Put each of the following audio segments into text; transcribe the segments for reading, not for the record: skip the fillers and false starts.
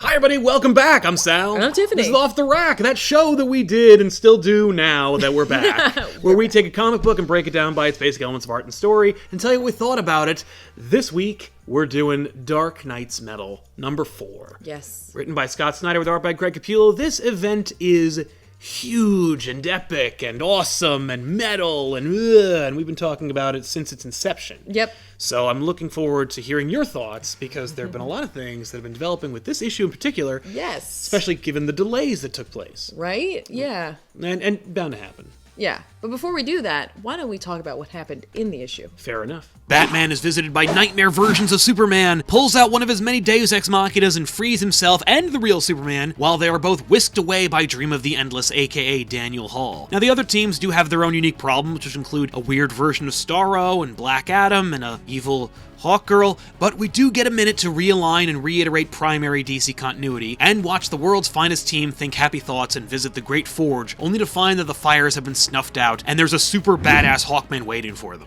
Hi everybody, welcome back. I'm Sal. And I'm Tiffany. This is Off the Rack, that show that we did and still do now that we're back, where we take a comic book and break it down by its basic elements of art and story and tell you what we thought about it. This week, we're doing Dark Knight's Metal, number 4. Yes. Written by Scott Snyder with art by Greg Capullo. This event is huge and epic and awesome and metal and we've been talking about it since its inception. Yep. So I'm looking forward to hearing your thoughts because there have been a lot of things that have been developing with this issue in particular. Yes. Especially given the delays that took place. Right? Yeah. And bound to happen. Yeah. But before we do that, why don't we talk about what happened in the issue? Fair enough. Batman is visited by nightmare versions of Superman, pulls out one of his many Deus Ex Machinas and frees himself and the real Superman, while they are both whisked away by Dream of the Endless, aka Daniel Hall. Now the other teams do have their own unique problems, which include a weird version of Starro and Black Adam and a evil Hawkgirl, but we do get a minute to realign and reiterate primary DC continuity, and watch the world's finest team think happy thoughts and visit the Great Forge, only to find that the fires have been snuffed out, and there's a super badass Hawkman waiting for them.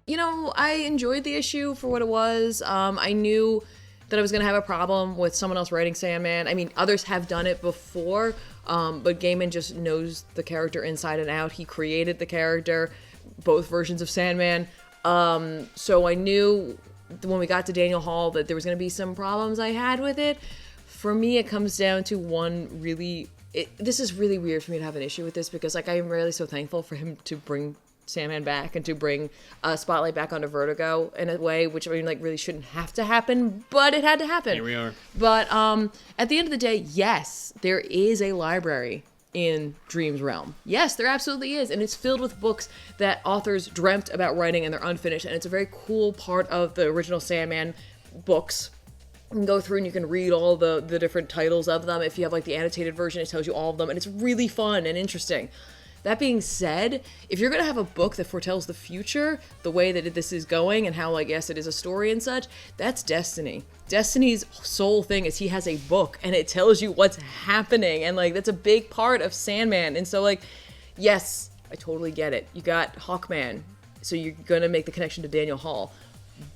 You know, I enjoyed the issue for what it was. I knew that I was going to have a problem with someone else writing Sandman. I mean, others have done it before, but Gaiman just knows the character inside and out. He created the character, both versions of Sandman. So I knew when we got to Daniel Hall that there was going to be some problems I had with it. For me, it comes down to one really... this is really weird for me to have an issue with this because, like, I am really so thankful for him to bring Sandman back and to bring Spotlight back onto Vertigo in a way which, I mean, like, really shouldn't have to happen, but it had to happen. Here we are. But at the end of the day, yes, there is a library in Dream's realm. Yes, there absolutely is, and it's filled with books that authors dreamt about writing and they're unfinished, and it's a very cool part of the original Sandman books. You can go through and you can read all the different titles of them. If you have like the annotated version, it tells you all of them, and it's really fun and interesting. That being said, if you're going to have a book that foretells the future, the way that this is going and how, like, yes, it is a story and such, that's Destiny. Destiny's sole thing is he has a book and it tells you what's happening, and, like, that's a big part of Sandman. And so, like, yes, I totally get it. You got Hawkman, so you're going to make the connection to Daniel Hall.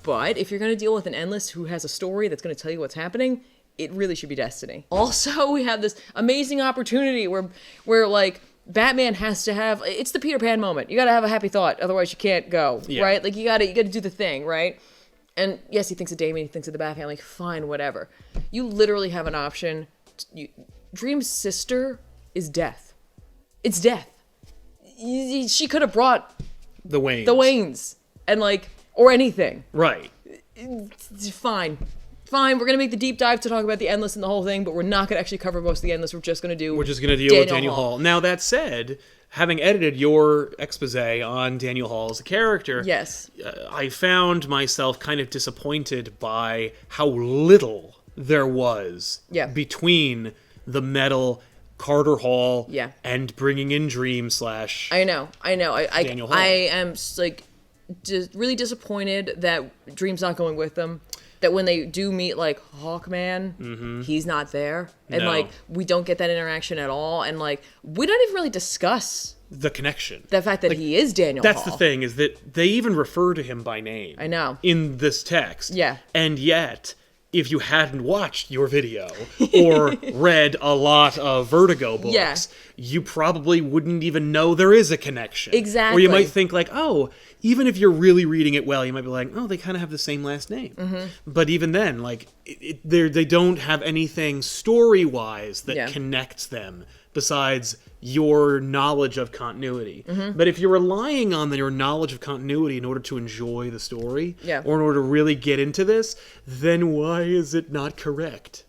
But if you're going to deal with an Endless who has a story that's going to tell you what's happening, it really should be Destiny. Also, we have this amazing opportunity where like, Batman has to have, it's the Peter Pan moment. You gotta have a happy thought, otherwise you can't go, right? Like, you gotta do the thing, right? And yes, he thinks of Damien, he thinks of the Bat family, fine, whatever. You literally have an option. Dream's sister is death. It's death. She could have brought The Waynes. And, like, or anything. Right. It's fine, we're going to make the deep dive to talk about the Endless and the whole thing, but we're not going to actually cover most of the Endless. We're just going to deal with Daniel Hall. Now, that said, having edited your expose on Daniel Hall as a character, yes, I found myself kind of disappointed by how little there was between the metal Carter Hall and bringing in Dream / I know. Daniel Hall. I am, like, really disappointed that Dream's not going with them. That when they do meet, like, Hawkman, he's not there. And, like, we don't get that interaction at all. And, like, we don't even really discuss the connection. The fact that, like, he is Daniel Hall. That's the thing, is that they even refer to him by name. I know. In this text. Yeah. And yet, if you hadn't watched your video or read a lot of Vertigo books, you probably wouldn't even know there is a connection. Exactly. Or you might think, like, oh, even if you're really reading it well, you might be like, oh, they kind of have the same last name. But even then, like, they don't have anything story-wise that connects them besides your knowledge of continuity. But if you're relying on your knowledge of continuity in order to enjoy the story, or in order to really get into this, then why is it not correct?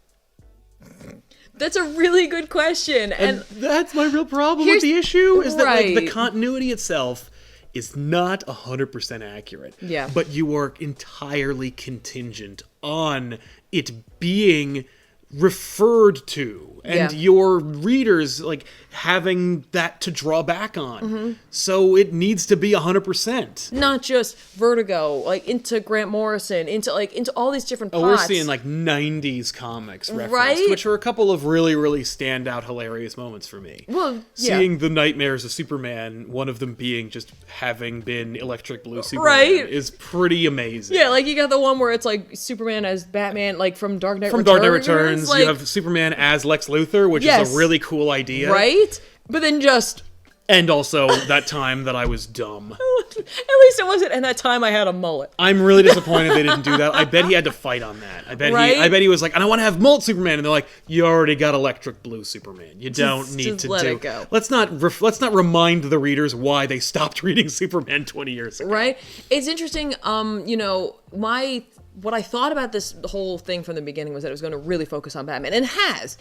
That's a really good question. And that's my real problem with the issue, is that, like, the continuity itself is not 100% accurate. Yeah. But you are entirely contingent on it being referred to and your readers, like, having that to draw back on. So it needs to be 100%. Not just Vertigo, like, into Grant Morrison, into all these different plots. Oh, we're seeing, like, 90s comics referenced, which are a couple of really, really standout, hilarious moments for me. Well, seeing the nightmares of Superman, one of them being just having been Electric Blue Superman, is pretty amazing. Yeah, like, you got the one where it's, like, Superman as Batman, like, from Dark Knight Returns. Dark Knight Returns, happens. like, you have Superman as Lex Luthor, which is a really cool idea. Right? But then just... And also that time that I was dumb. At least it wasn't, and that time I had a mullet. I'm really disappointed they didn't do that. I bet he had to fight on that. I bet he was like, and I want to have mullet Superman, and they're like, you already got electric blue Superman. You don't need to let do. It go. Let's not remind the readers why they stopped reading Superman 20 years ago. Right? It's interesting. What I thought about this whole thing from the beginning was that it was going to really focus on Batman, and it has.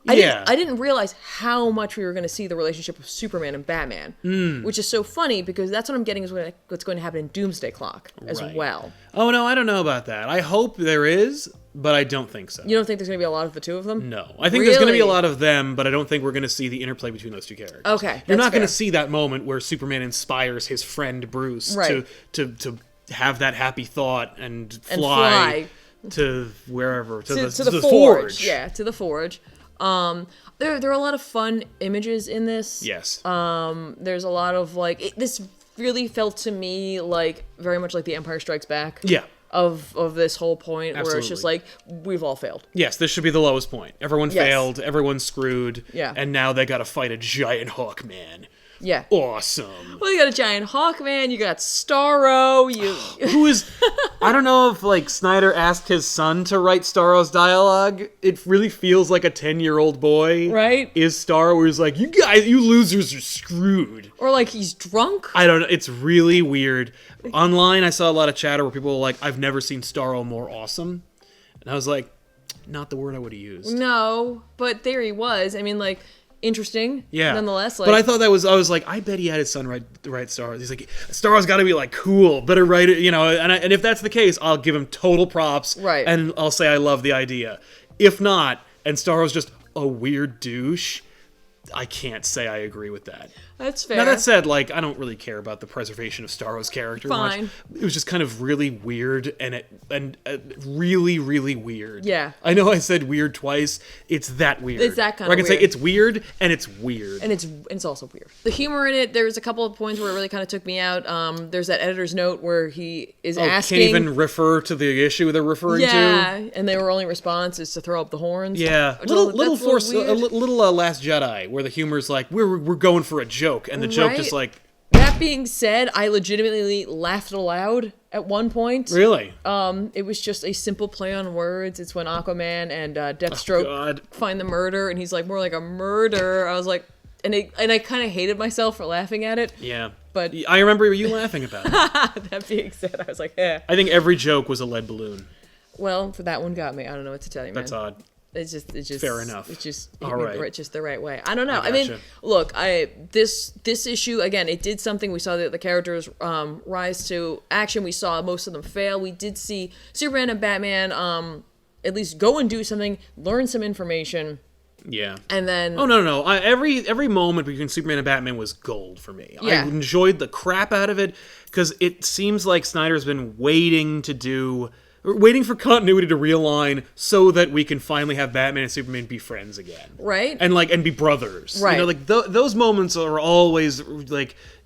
I didn't realize how much we were going to see the relationship of Superman and Batman, which is so funny because that's what I'm getting is what's going to happen in Doomsday Clock as well. Oh, no, I don't know about that. I hope there is, but I don't think so. You don't think there's going to be a lot of the two of them? No. I think there's going to be a lot of them, but I don't think we're going to see the interplay between those two characters. Okay, You're not going to see that moment where Superman inspires his friend Bruce to have that happy thought and fly to wherever, to the Forge. Yeah, to the Forge. There are a lot of fun images in this. Yes. There's a lot of this really felt to me like very much like The Empire Strikes Back. Yeah. Of this whole point Absolutely. where it's just like we've all failed. Yes, this should be the lowest point. Everyone failed. Everyone's screwed. Yeah. And now they got to fight a giant Hawkman. Yeah. Awesome. Well, you got a giant Hawkman, you got Starro, who is... I don't know if, Snyder asked his son to write Starro's dialogue. It really feels like a 10-year-old boy. Right? Is Starro, where he's like, you losers are screwed. Or he's drunk. I don't know. It's really weird. Online, I saw a lot of chatter where people were like, I've never seen Starro more awesome. And I was like, not the word I would have used. No, but there he was. I mean, interesting. Yeah. Nonetheless, but I thought I was like, I bet he had his son write Starro. He's like, Starro's got to be cool, better write it, and if that's the case, I'll give him total props. Right. And I'll say I love the idea. If not, and Starro's just a weird douche, I can't say I agree with that. That's fair. Now, that said, I don't really care about the preservation of Starro's character Fine. much. It was just kind of really weird and really, really weird. Yeah. I know I said weird twice. It's that weird. It's that kind Where of I can weird. say it's weird and it's weird. And it's also weird. The humor in it, there's a couple of points where it really kind of took me out. There's that editor's note where he is asking... Can't even refer to the issue they're referring to. Yeah, and their only response is to throw up the horns. Yeah. Little Last Jedi, where the humor's like, we're going for a joke, and the joke just That being said, I legitimately laughed aloud at one point. Really? It was just a simple play on words. It's when Aquaman and Deathstroke find the murder, and he's like, more like a murder. I was like, and I kind of hated myself for laughing at it. Yeah. But I remember you laughing about it. That being said, I was like, eh. I think every joke was a lead balloon. Well, that one got me. I don't know what to tell you, man. That's odd. It's just fair enough. It's just all right. just the right way. I don't know. I mean, look, this issue again, it did something. We saw the characters rise to action. We saw most of them fail. We did see Superman and Batman at least go and do something, learn some information. Yeah. And then... Oh, no. Every moment between Superman and Batman was gold for me. Yeah. I enjoyed the crap out of it, because it seems like Snyder's been waiting for continuity to realign so that we can finally have Batman and Superman be friends again. Right. And be brothers. Right. Those moments are always,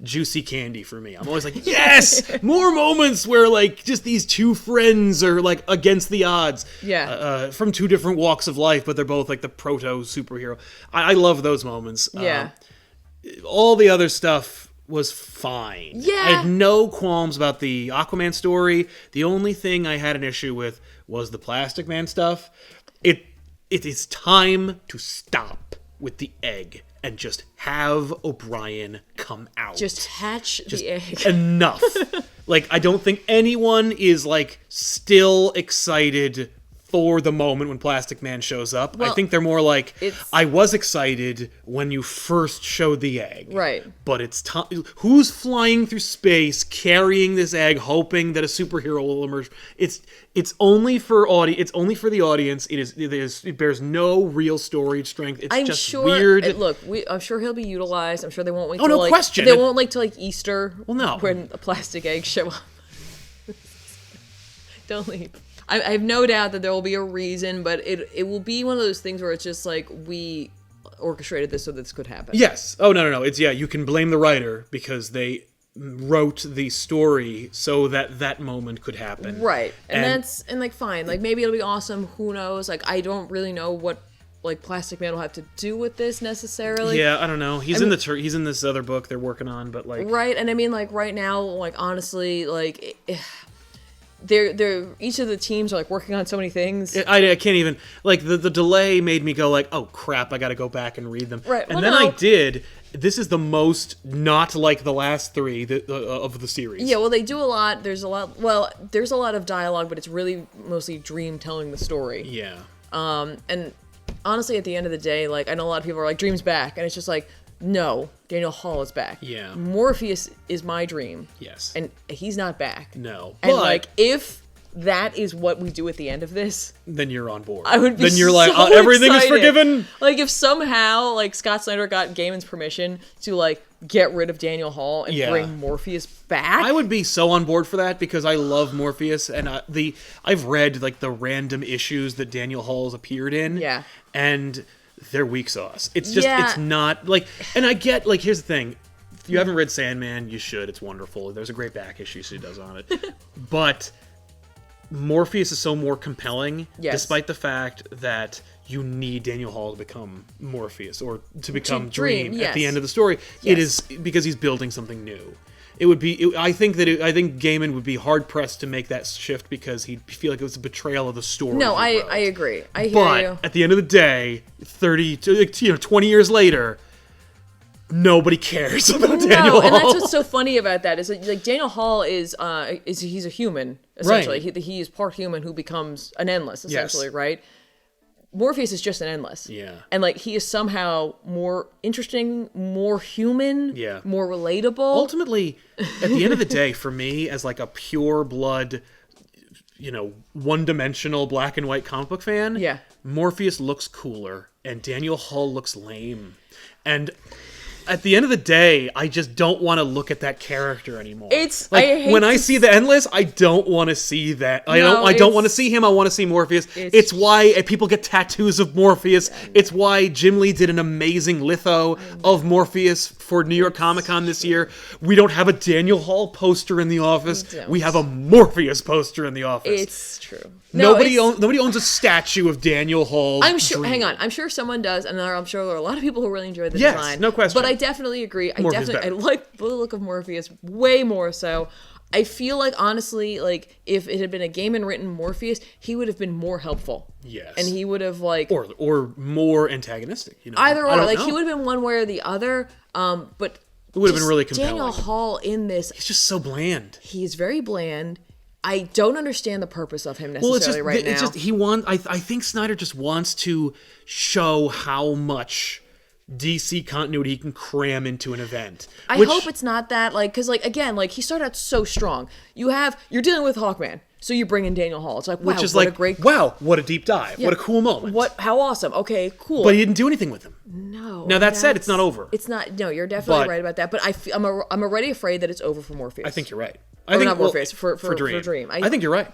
juicy candy for me. I'm always like, yes! More moments where, just these two friends are, against the odds. Yeah. From two different walks of life, but they're both, the proto-superhero. I love those moments. Yeah. All the other stuff was fine. Yeah. I had no qualms about the Aquaman story. The only thing I had an issue with was the Plastic Man stuff. It is time to stop with the egg and just have O'Brien come out. Just hatch the egg. Enough. I don't think anyone is still excited for the moment when Plastic Man shows up. Well, I think they're more I was excited when you first showed the egg. Right. But it's time. Who's flying through space carrying this egg, hoping that a superhero will emerge? It's only for It's only for the audience. It bears no real story strength. It's just weird. Look, I'm sure he'll be utilized. I'm sure they won't wait. No question. They won't wait till Easter. Well, no. When a plastic egg show up. Don't leave. I have no doubt that there will be a reason, but it will be one of those things where it's just we orchestrated this so this could happen. Yes. Oh, no. It's, you can blame the writer because they wrote the story so that that moment could happen. Right. And like, fine. Like, maybe it'll be awesome. Who knows? Like, I don't really know what, like, Plastic Man will have to do with this necessarily. Yeah, I don't know. He's in this other book they're working on, but, like... Right, and I mean, like, right now, like, honestly, like... They're each of the teams are like working on so many things. I can't even, like, the delay made me go like, oh crap, I gotta go back and read them. Right. And then I did. This is the most not like the last three of the series. Yeah, well, they do a lot. There's a lot of dialogue, but it's really mostly Dream telling the story. Yeah. And honestly, at the end of the day, like, I know a lot of people are like, Dream's back, and it's just like, no, Daniel Hall is back. Yeah. Morpheus is my Dream. Yes. And he's not back. No. And but, like, if that is what we do at the end of this, then you're on board. I would be Then you're so like, oh, everything excited. is forgiven. Like, if somehow, like, Scott Snyder got Gaiman's permission to, like, get rid of Daniel Hall and bring Morpheus back. I would be so on board for that because I love Morpheus, and I've read, like, the random issues that Daniel Hall's appeared in. Yeah. And they're weak sauce. It's just, it's not, like, and I get, like, here's the thing. If you haven't read Sandman, you should. It's wonderful. There's a great back issue she does on it. But Morpheus is so more compelling, despite the fact that you need Daniel Hall to become Morpheus, or to become Dream at the end of the story. It is because he's building something new. It would be. I think Gaiman would be hard pressed to make that shift because he'd feel like it was a betrayal of the story. No, I agree. I hear you. But at the end of the day, 20 years later, nobody cares about Daniel Hall. And that's what's so funny about that is that, like, Daniel Hall is he's a human essentially. Right. He is part human who becomes an Endless essentially, right? Morpheus is just an Endless. Yeah. And, like, he is somehow more interesting, more human, more relatable. Ultimately, at the end of the day, for me, as, like, a pure blood, one-dimensional black and white comic book fan, Morpheus looks cooler and Daniel Hall looks lame. And at the end of the day, I just don't want to look at that character anymore. It's like when I see the Endless, I don't want to see that. I don't want to see him. I want to see Morpheus. It's why people get tattoos of Morpheus. It's why Jim Lee did an amazing litho of Morpheus for New York Comic Con this year. We don't have a Daniel Hall poster in the office. We have a Morpheus poster in the office. It's true. Nobody owns a statue of Daniel Hall. I'm sure. Dream. Hang on. I'm sure someone does, and I'm sure there are a lot of people who really enjoy the design. No question. But I definitely agree. I like the look of Morpheus way more so. I feel like, honestly, like, if it had been a Gaiman written Morpheus, he would have been more helpful. Yes. And he would have, like, or more antagonistic. Either or. Like, he would have been one way or the other. But it would have been really compelling. Daniel Hall in this, he's just so bland. He's very bland. I don't understand the purpose of him necessarily right now. It's just I think Snyder just wants to show how much DC continuity he can cram into an event. I hope it's not that, like, because, like, again, like, he started out so strong. You're dealing with Hawkman, so you bring in Daniel Hall. It's like, wow, what a deep dive. Yeah. What a cool moment. How awesome. Okay, cool. But he didn't do anything with him. No. Now, that said, it's not over. It's not. No, you're definitely right about that. But I'm already afraid that it's over for Morpheus. I think you're right. Not Morpheus, for Dream. I think you're right.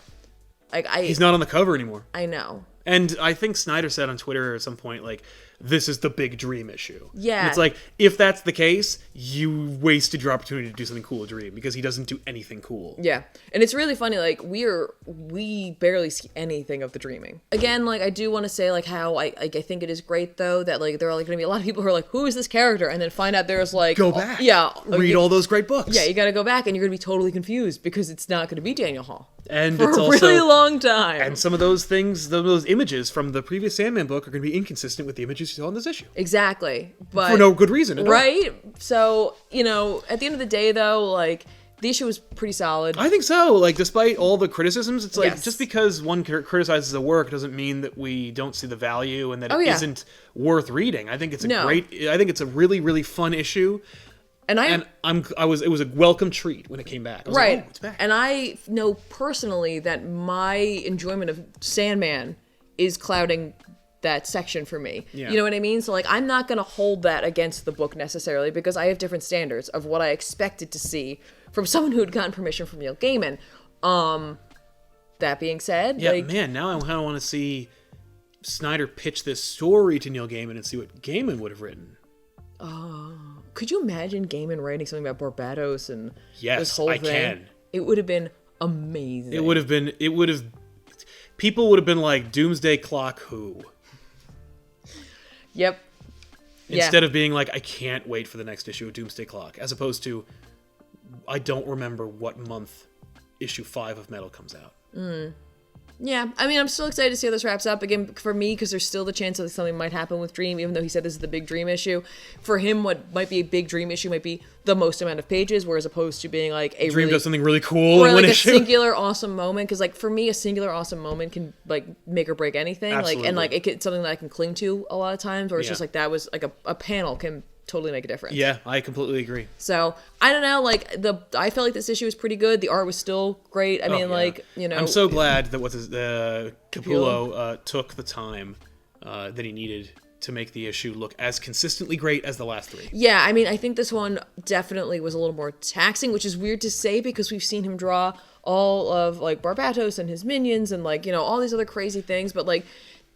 He's not on the cover anymore. I know. And I think Snyder said on Twitter at some point, like, this is the big Dream issue. Yeah. And it's like, if that's the case, you wasted your opportunity to do something cool with Dream, because he doesn't do anything cool. Yeah. And it's really funny, like, we barely see anything of the Dreaming. Again, like, I do want to say, like, how I think it is great, though, that, like, there are, like, going to be a lot of people who are like, who is this character? And then find out there's, like... Go back. Read all those great books. Yeah, you got to go back, and you're going to be totally confused, because it's not going to be Daniel Hall. And for it's a also, really long time. And some of those things, those images from the previous Sandman book are going to be inconsistent with the images you saw in this issue. Exactly. But for no good reason at all. Right? So, at the end of the day, though, like, the issue was pretty solid. I think so. Like, despite all the criticisms, it's like, just because one criticizes a work doesn't mean that we don't see the value and that it isn't worth reading. I think it's I think it's a really, really fun issue. And it was a welcome treat when it came back. I was like, oh, it's back. And I know personally that my enjoyment of Sandman is clouding that section for me. Yeah. You know what I mean? So, like, I'm not going to hold that against the book necessarily, because I have different standards of what I expected to see from someone who had gotten permission from Neil Gaiman. That being said, now I kind of want to see Snyder pitch this story to Neil Gaiman and see what Gaiman would have written. Could you imagine Gaiman writing something about Barbados and Yes, this whole I thing? can. It would have been amazing. People would have been like, Doomsday Clock who? Yep. Instead of being like, I can't wait for the next issue of Doomsday Clock, as opposed to, I don't remember what month issue 5 of Metal comes out. Yeah, I mean, I'm still excited to see how this wraps up. Again, for me, because there's still the chance that something might happen with Dream, even though he said this is the big Dream issue. For him, what might be a big Dream issue might be the most amount of pages, whereas opposed to being like a Dream does something really cool in or one like issue. a singular awesome moment. Because like for me, a singular awesome moment can like make or break anything. Absolutely. Like and like it's something that I can cling to a lot of times, or it's Yeah. just like that was like a panel can totally make a difference. Yeah, I completely agree. So I don't know, like I felt like this issue was pretty good. The art was still great. I mean, yeah. like, you know, I'm so glad that Capullo took the time that he needed to make the issue look as consistently great as the last 3. Yeah, I mean, I think this one definitely was a little more taxing, which is weird to say because we've seen him draw all of like Barbatos and his minions and like, you know, all these other crazy things, but like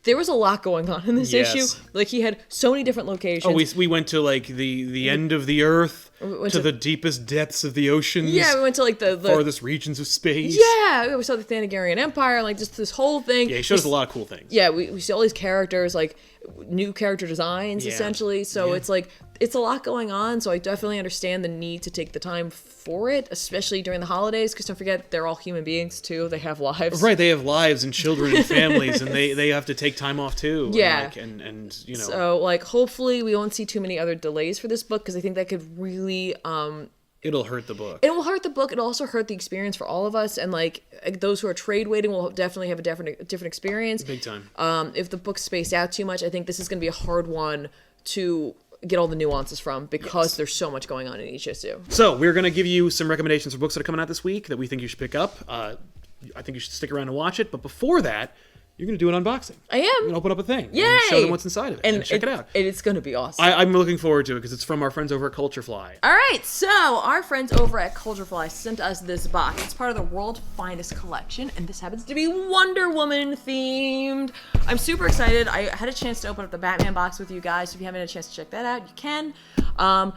there was a lot going on in this Yes. issue. Like he had so many different locations. Oh, we went to like the end of the earth, went to to- the deepest depths of the oceans. Yeah, we went to like the farthest regions of space. yeah, we saw the Thanagarian Empire, like just this whole thing. Yeah, he showed us a lot of cool things. Yeah, we see all these characters, like new character designs, Yeah. essentially. So Yeah. it's like it's a lot going on. So I definitely understand the need to take the time for it, especially during the holidays. Because don't forget, they're all human beings too. They have lives. Right, they have lives and children and families, and they have to take time off too. Yeah. And you know. So like, hopefully, we won't see too many other delays for this book because I think that could really It'll hurt the book. it will hurt the book. It'll also hurt the experience for all of us, and like those who are trade waiting will definitely have a different experience. Big time. If the book's spaced out too much, I think this is going to be a hard one to get all the nuances from because there's so much going on in each issue. So we're going to give you some recommendations for books that are coming out this week that we think you should pick up. I think you should stick around and watch it. But before that, you're going to do an unboxing. I am. You're going to open up a thing. Yay! And show them what's inside of it. And check it out. And it's going to be awesome. I'm looking forward to it because it's from our friends over at Culturefly. All right, so our friends over at Culturefly sent us this box. It's part of the World's Finest collection, and this happens to be Wonder Woman themed. I'm super excited. I had a chance to open up the Batman box with you guys, so if you haven't had a chance to check that out, you can.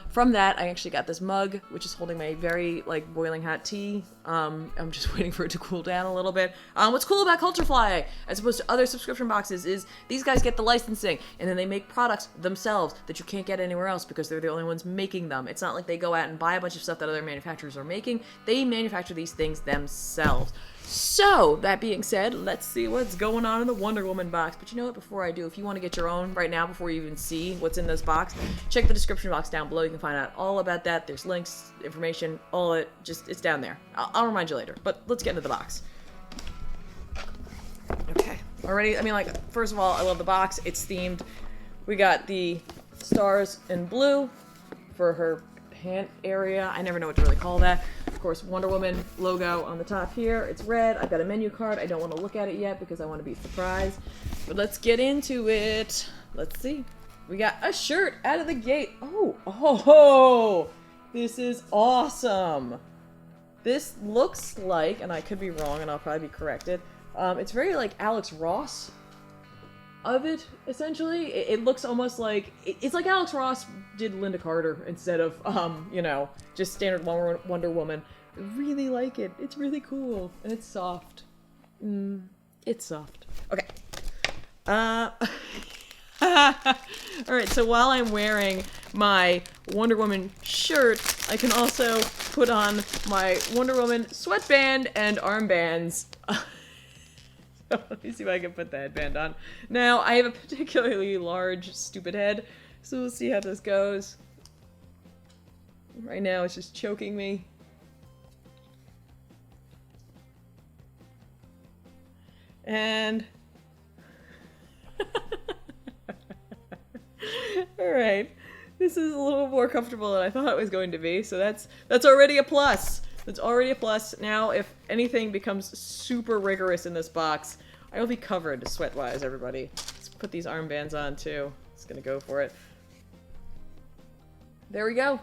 From that, I actually got this mug, which is holding my very like boiling hot tea. I'm just waiting for it to cool down a little bit. What's cool about Culturefly, as opposed to other subscription boxes, is these guys get the licensing, and then they make products themselves that you can't get anywhere else because they're the only ones making them. It's not like they go out and buy a bunch of stuff that other manufacturers are making. They manufacture these things themselves. So, that being said, let's see what's going on in the Wonder Woman box. But you know what, before I do, if you want to get your own right now, before you even see what's in this box, check the description box down below. You can find out all about that. There's links, information, all it, just, it's down there. I'll remind you later, but let's get into the box. Okay, already, I mean, like, first of all, I love the box. It's themed. We got the stars in blue for her pant area. I never know what to really call that. Of course, Wonder Woman logo on the top here. It's red. I've got a menu card. I don't want to look at it yet because I want to be surprised. But let's get into it. Let's see. We got a shirt out of the gate. Oh, this is awesome. This looks like, and I could be wrong and I'll probably be corrected, it's very like Alex Ross of it, essentially. It looks almost like, it's like Alex Ross did Linda Carter instead of, you know, just standard Wonder Woman. I really like it. It's really cool. And it's soft. It's soft. Okay. Alright, so while I'm wearing my Wonder Woman shirt, I can also put on my Wonder Woman sweatband and armbands. Let me see if I can put the headband on. Now, I have a particularly large, stupid head, so we'll see how this goes. Right now, it's just choking me. And... Alright. This is a little more comfortable than I thought it was going to be, so that's already a plus. That's already a plus. Now, if anything becomes super rigorous in this box, I will be covered sweat-wise, everybody. Let's put these armbands on, too. Just gonna go for it. There we go.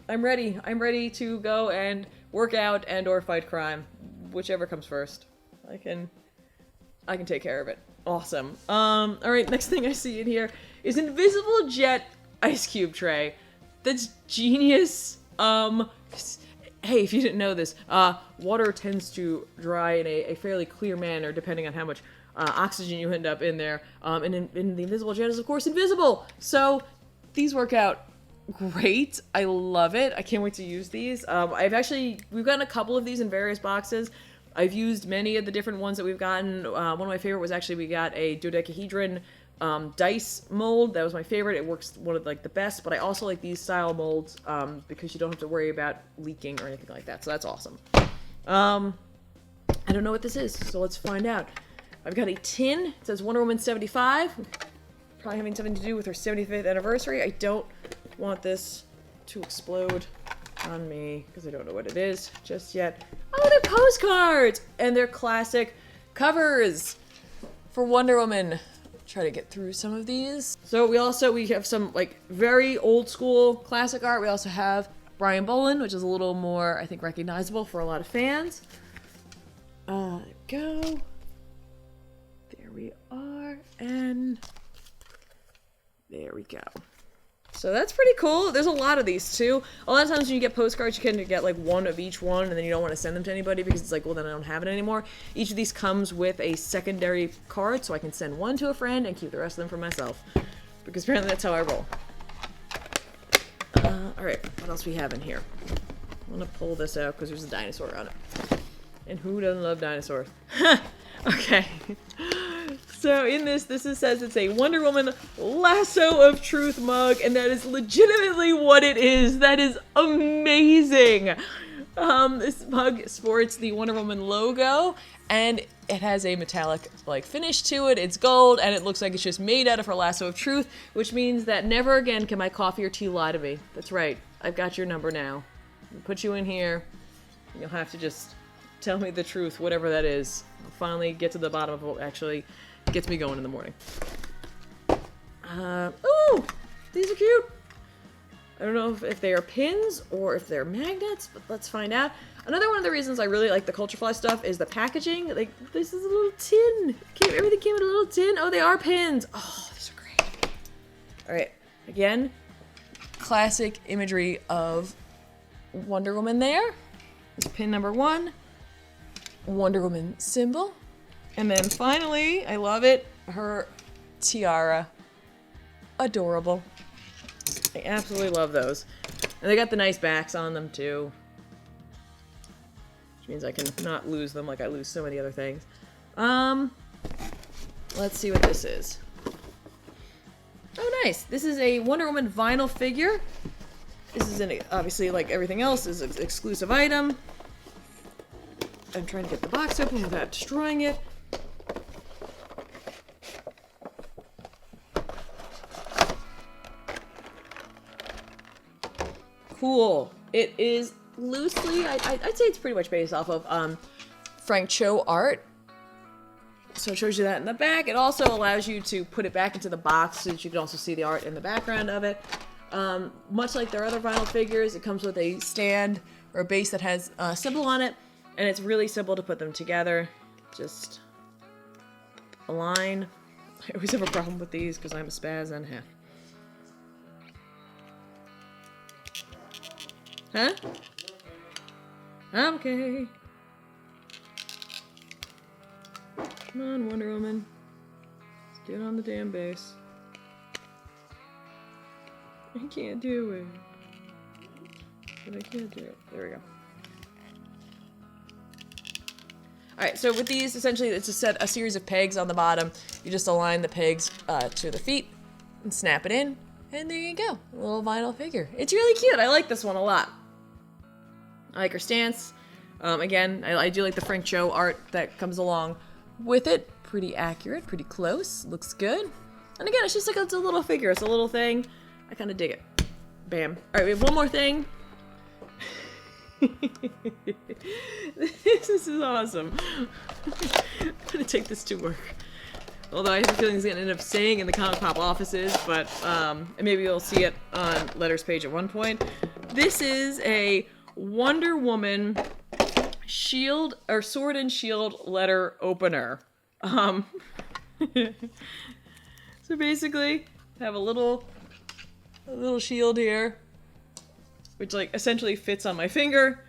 I'm ready. I'm ready to go and work out and or fight crime. Whichever comes first. I can take care of it. Awesome. Alright, next thing I see in here is Invisible Jet Ice Cube Tray. That's genius. Hey, if you didn't know this, water tends to dry in a fairly clear manner depending on how much oxygen you end up in there. And in the invisible jet is, of course, invisible. So these work out great. I love it. I can't wait to use these. We've gotten a couple of these in various boxes. I've used many of the different ones that we've gotten. One of my favorite was actually we got a dodecahedron dice mold. That was my favorite. It works one of like the best, but I also like these style molds because you don't have to worry about leaking or anything like that. So that's awesome. I don't know what this is, so let's find out. I've got a tin. It says Wonder Woman 75. Probably having something to do with her 75th anniversary. I don't want this to explode on me because I don't know what it is just yet. Oh, they're postcards! And they're classic covers for Wonder Woman. Try to get through some of these. So we have some like very old school classic art. We also have Brian Bolland, which is a little more, I think, recognizable for a lot of fans. There we go. There we are, and there we go. So that's pretty cool. There's a lot of these too. A lot of times when you get postcards, you can get like one of each one, and then you don't want to send them to anybody because it's like, well, then I don't have it anymore. Each of these comes with a secondary card, so I can send one to a friend and keep the rest of them for myself. Because apparently that's how I roll. All right, what else we have in here? I'm gonna pull this out because there's a dinosaur on it. And who doesn't love dinosaurs? Okay. So in this says it's a Wonder Woman Lasso of Truth mug, and that is legitimately what it is. That is amazing. This mug sports the Wonder Woman logo, and it has a metallic like finish to it. It's gold, and it looks like it's just made out of her Lasso of Truth, which means that never again can my coffee or tea lie to me. That's right. I've got your number now. I'll put you in here. You'll have to just tell me the truth, whatever that is. I'll finally get to the bottom of what actually gets me going in the morning. Ooh! These are cute! I don't know if they are pins or if they're magnets, but let's find out. Another one of the reasons I really like the Culture Fly stuff is the packaging. Like, this is a little tin. Everything came in a little tin. Oh, they are pins. Oh, these are great. Alright, again, classic imagery of Wonder Woman there. It's pin number 1. Wonder Woman symbol. And then finally, I love it, her tiara. Adorable. I absolutely love those. And they got the nice backs on them too. Which means I can not lose them like I lose so many other things. Let's see what this is. Oh, nice. This is a Wonder Woman vinyl figure. This is obviously, like everything else, is an exclusive item. I'm trying to get the box open without destroying it. Cool. It is loosely, I'd say it's pretty much based off of Frank Cho art. So it shows you that in the back. It also allows you to put it back into the box so that you can also see the art in the background of it. Much like their other vinyl figures, it comes with a stand or a base that has a symbol on it, and it's really simple to put them together. Just align. I always have a problem with these because I'm a spaz and half. Huh? Okay. Come on, Wonder Woman. Let's get on the damn base. I can't do it. But I can't do it. There we go. Alright, so with these, essentially, it's a series of pegs on the bottom. You just align the pegs to the feet and snap it in. And there you go. A little vinyl figure. It's really cute. I like this one a lot. I like her stance. Again, I do like the Frank Cho art that comes along with it. Pretty accurate, pretty close. Looks good. And again, it's just like it's a little figure. It's a little thing. I kind of dig it. Bam. Alright, we have one more thing. This is awesome. I'm gonna take this to work. Although I have a feeling he's gonna end up staying in the ComicPOP offices, but maybe you'll see it on Letters page at one point. This is a Wonder Woman shield or sword and shield letter opener. So basically, I have a little shield here, which like essentially fits on my finger,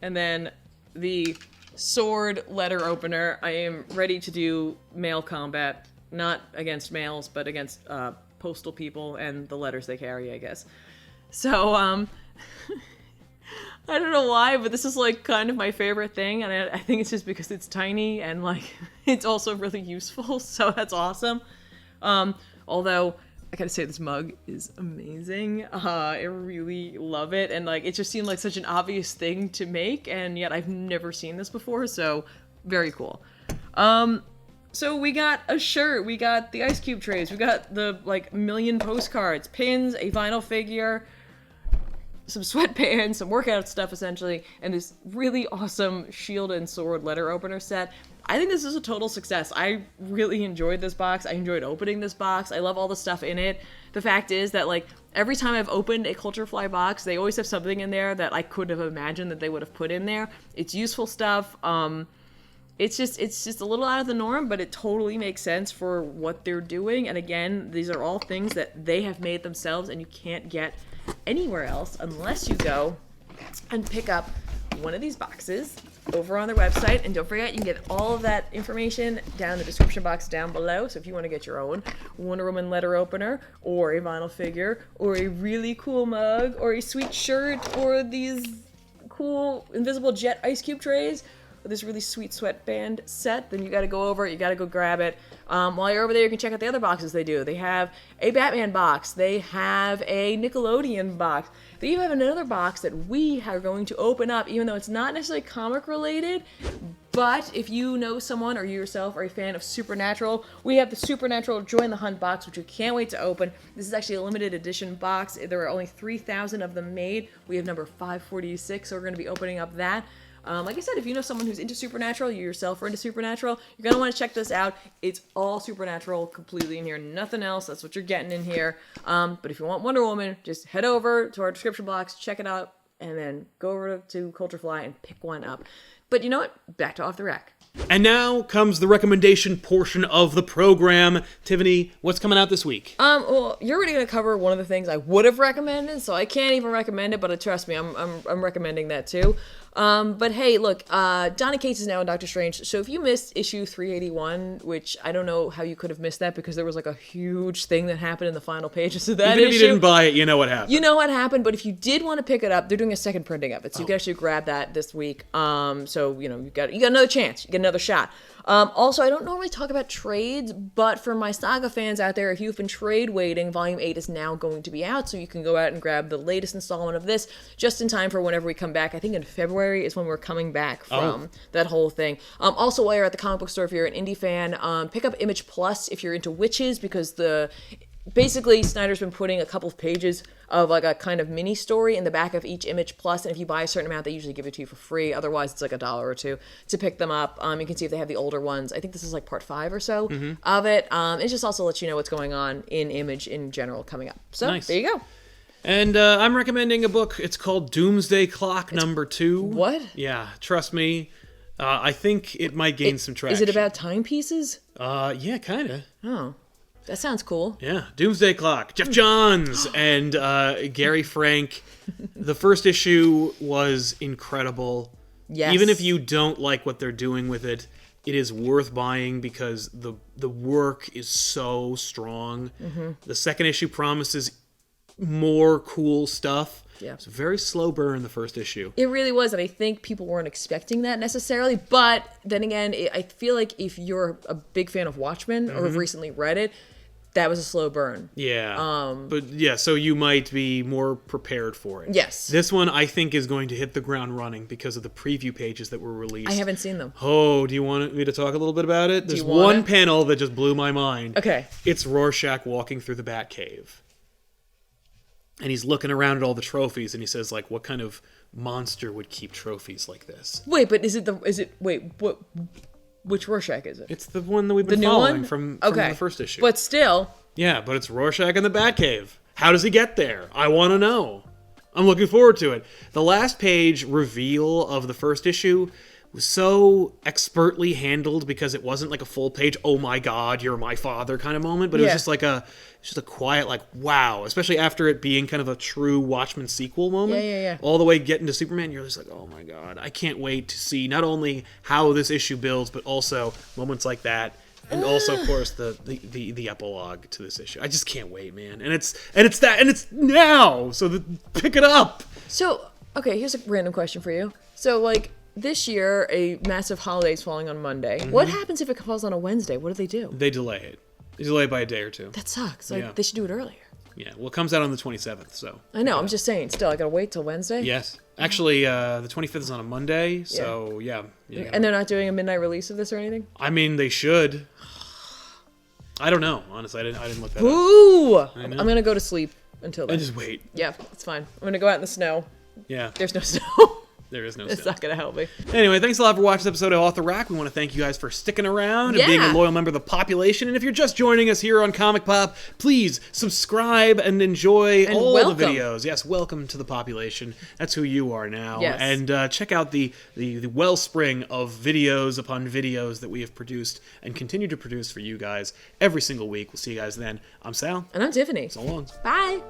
and then the sword letter opener. I am ready to do mail combat, not against males, but against postal people and the letters they carry, I guess. So, I don't know why, but this is like kind of my favorite thing, and I think it's just because it's tiny and like it's also really useful, so that's awesome. Although I gotta say this mug is amazing. I really love it, and like it just seemed like such an obvious thing to make, and yet I've never seen this before, so very cool. So we got a shirt, we got the ice cube trays, we got the like million postcards, pins, a vinyl figure, some sweatpants, some workout stuff essentially, and this really awesome shield and sword letter opener set. I think this is a total success. I really enjoyed this box. I enjoyed opening this box. I love all the stuff in it. The fact is that like every time I've opened a Culture Fly box, they always have something in there that I could have imagined that they would have put in there. It's useful stuff. It's just a little out of the norm, but it totally makes sense for what they're doing. And again, these are all things that they have made themselves, and you can't get anywhere else unless you go and pick up one of these boxes over on their website. And don't forget, you can get all of that information down in the description box down below. So if you want to get your own Wonder Woman letter opener, or a vinyl figure, or a really cool mug, or a sweet shirt, or these cool invisible jet ice cube trays, this really sweet sweatband set, then you gotta go over it, you gotta go grab it. While you're over there, you can check out the other boxes they do. They have a Batman box, they have a Nickelodeon box, they even have another box that we are going to open up, even though it's not necessarily comic related, but if you know someone or you yourself are a fan of Supernatural, we have the Supernatural Join the Hunt box, which we can't wait to open. This is actually a limited edition box. There are only 3,000 of them made. We have number 546, so we're going to be opening up that. Like I said, if you know someone who's into Supernatural, you yourself are into Supernatural, you're going to want to check this out. It's all Supernatural completely in here, nothing else. That's what you're getting in here. But if you want Wonder Woman, just head over to our description box, check it out, and then go over to Culture Fly and pick one up. But you know what? Back to Off the Rack. And now comes the recommendation portion of the program. Tiffany, what's coming out this week? Well, you're already going to cover one of the things I would have recommended, so I can't even recommend it, but trust me, I'm recommending that too. But hey, look, Johnny Cates is now in Doctor Strange, so if you missed issue 381, which I don't know how you could have missed that because there was like a huge thing that happened in the final pages of that issue. Even if you didn't buy it, you know what happened. You know what happened, but if you did want to pick it up, they're doing a second printing of it, so you can actually grab that this week. So, you know, you got another chance, you get another shot. Also, I don't normally talk about trades, but for my Saga fans out there, if you've been trade waiting, Volume 8 is now going to be out, so you can go out and grab the latest installment of this just in time for whenever we come back. I think in February is when we're coming back from that whole thing. Also, while you're at the comic book store, if you're an indie fan, pick up Image Plus if you're into witches, because basically, Snyder's been putting a couple of pages of like a kind of mini story in the back of each Image Plus, and if you buy a certain amount, they usually give it to you for free. Otherwise, it's like $1 or $2 to pick them up. You can see if they have the older ones. I think this is like part 5 or so of it. It just also lets you know what's going on in Image in general coming up. So nice. There you go. And I'm recommending a book. It's called Doomsday Clock number 2. What? Yeah, trust me. I think it might gain some traction. Is it about timepieces? Yeah, kind of. Oh. That sounds cool. Yeah, Doomsday Clock, Jeff Johns, and Gary Frank. The first issue was incredible. Yes. Even if you don't like what they're doing with it, it is worth buying because the work is so strong. The second issue promises more cool stuff. Yeah. It's a very slow burn, the first issue. It really was, and I think people weren't expecting that necessarily. But then again, I feel like if you're a big fan of Watchmen or have recently read it, that was a slow burn. Yeah. But yeah, so you might be more prepared for it. Yes. This one, I think, is going to hit the ground running because of the preview pages that were released. I haven't seen them. Oh, do you want me to talk a little bit about it? There's one panel that just blew my mind. Okay. It's Rorschach walking through the Batcave. And he's looking around at all the trophies, and he says, like, what kind of monster would keep trophies like this? Wait, but what... Which Rorschach is it? It's the one that we've been following from the first issue. But still. Yeah, but it's Rorschach in the Batcave. How does he get there? I want to know. I'm looking forward to it. The last page reveal of the first issue was so expertly handled because it wasn't like a full page, oh my god, you're my father kind of moment, but it was just like a quiet, like, wow, especially after it being kind of a true Watchmen sequel moment. Yeah. All the way getting to Superman, you're just like, oh my god, I can't wait to see not only how this issue builds, but also moments like that. And also, of course, the epilogue to this issue. I just can't wait, man. And it's now. So pick it up. So, okay, here's a random question for you. So, like, this year, a massive holiday is falling on Monday. What happens if it falls on a Wednesday? What do they do? They delay it. They delay it by a day or two. That sucks. Like, they should do it earlier. Yeah, well, it comes out on the 27th, so... I know, I'm just saying, still, I gotta wait till Wednesday? Yes. Actually, the 25th is on a Monday, so, yeah. And they're not doing a midnight release of this or anything? I mean, they should. I don't know, honestly. I didn't look that up. Ooh! I'm gonna go to sleep until then. And just wait. Yeah, it's fine. I'm gonna go out in the snow. Yeah. There's no snow. There is no It's snow. not gonna help me. Anyway, thanks a lot for watching this episode of Off the Rack. We want to thank you guys for sticking around and being a loyal member of the population. And if you're just joining us here on Comic Pop, please subscribe and enjoy all the videos. Yes, welcome to the population. That's who you are now. Yes. And check out the wellspring of videos upon videos that we have produced and continue to produce for you guys every single week. We'll see you guys then. I'm Sal. And I'm Tiffany. So long. Bye.